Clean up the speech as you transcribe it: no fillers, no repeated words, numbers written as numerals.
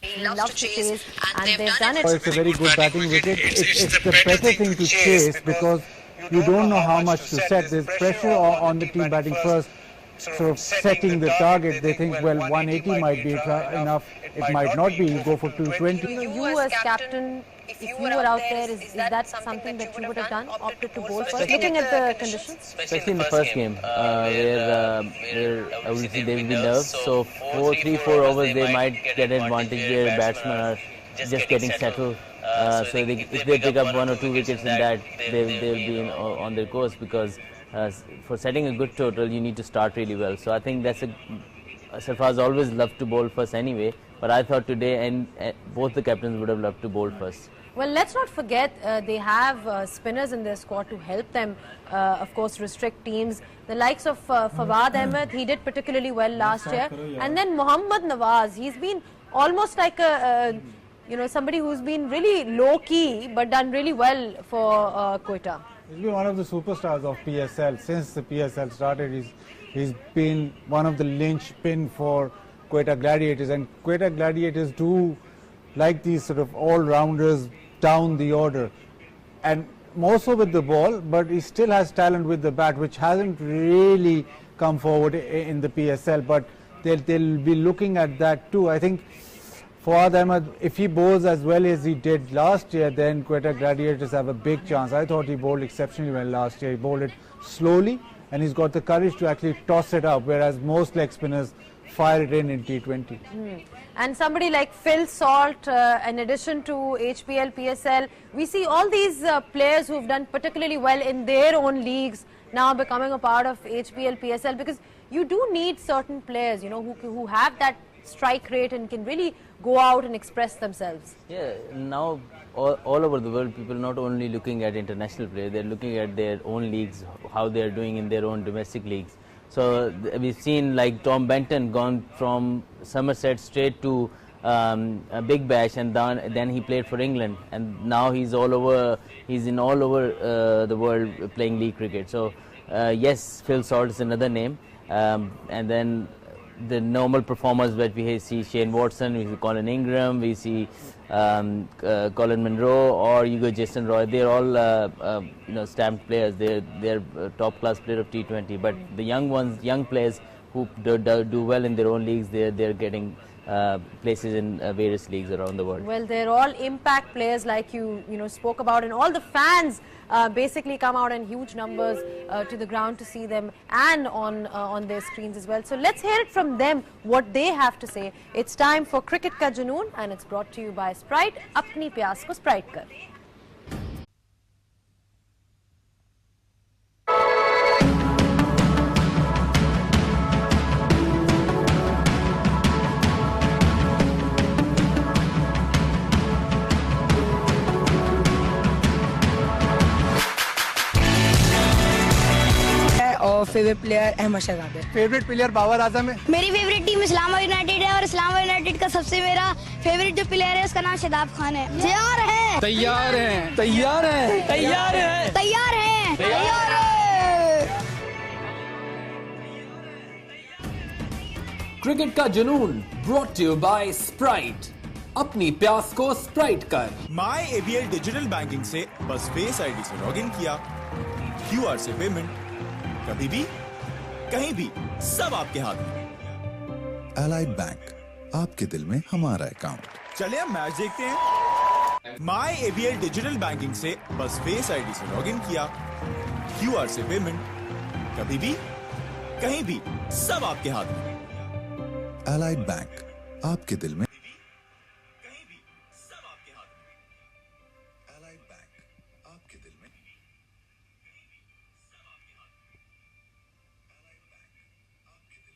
He loves to chase, and they've done it. Oh, it's a very good batting wicket. It's the better thing to chase because you don't know how much to set. There's pressure on the team batting first, sort of setting the target. They think, well, 180 might be enough. It might not be. You go for 220. You as captain, if you were out there, is that something that you would have done, opted to bowl first, looking at the conditions? Especially in the first game, where obviously they will be nerved. So 3-4 overs, they might get an advantage where batsmen are just getting settled. So if they pick up 1 or 2 wickets in that, they will be on their course, because for setting a good total, you need to start really well. So I think that's Sarfraz always loved to bowl first anyway, but I thought today and both the captains would have loved to bowl first. Well, let's not forget they have spinners in their squad to help them, of course, restrict teams. The likes of Fawad Ahmed, he did particularly well last year. And then Mohammad Nawaz, he's been almost like somebody who's been really low-key but done really well for Quetta. He's been one of the superstars of PSL. Since the PSL started, he's been one of the linchpin for Quetta Gladiators. And Quetta Gladiators do like these sort of all-rounders down the order, and more so with the ball, but he still has talent with the bat, which hasn't really come forward in the PSL, but they'll be looking at that too. I think Fawad Ahmed, if he bowls as well as he did last year, then Quetta Gladiators have a big chance. I thought he bowled exceptionally well last year. He bowled it slowly, and he's got the courage to actually toss it up, whereas most leg spinners fire it in T20. And somebody like Phil Salt, in addition to HPL, PSL, we see all these players who've done particularly well in their own leagues now becoming a part of HPL, PSL, because you do need certain players, who have that strike rate and can really go out and express themselves. Yeah, now all over the world, people are not only looking at international players, they're looking at their own leagues, how they're doing in their own domestic leagues. So we've seen like Tom Benton gone from Somerset straight to a Big Bash, and then he played for England, and now he's in all over the world playing league cricket. So yes, Phil Salt is another name, and then the normal performers that we see: Shane Watson, we see Colin Ingram, we see Colin Munro, or you go Jason Roy. They're all stamped players. They're top class player of T20. But the young players who do well in their own leagues, they're getting places in various leagues around the world. Well, they're all impact players, like you spoke about, and all the fans basically come out in huge numbers to the ground to see them, and on their screens as well. So let's hear it from them, what they have to say. It's time for Cricket Ka Junoon, and it's brought to you by Sprite. Apni प्यास को Sprite कर. और favourite player Ahmad Shahzad है। Favourite player Babar Azam है। मेरी favourite team Islamabad United है, और Islamabad United का सबसे मेरा फेवरेट जो प्लेयर है उसका नाम शादाब खान है। तैयार है, तैयार है, तैयार है, तैयार है, तैयार है, तैयार है। क्रिकेट का जुनून brought to you by Sprite. अपनी प्यास को स्प्राइट कर। माई ABL डिजिटल बैंकिंग से बस फेस आईडी से लॉगिन किया, QR से पेमेंट, कभी भी कहीं भी सब आपके हाथ में। एलाइड बैंक, आपके दिल में हमारा अकाउंट। चलिए अब मैच देखते हैं। माई ABL डिजिटल बैंकिंग से बस फेस आईडी से लॉगिन किया, QR से पेमेंट, कभी भी कहीं भी सब आपके हाथ में। एलाइड बैंक, आपके दिल में एलाइड बैंक, आपके दिल में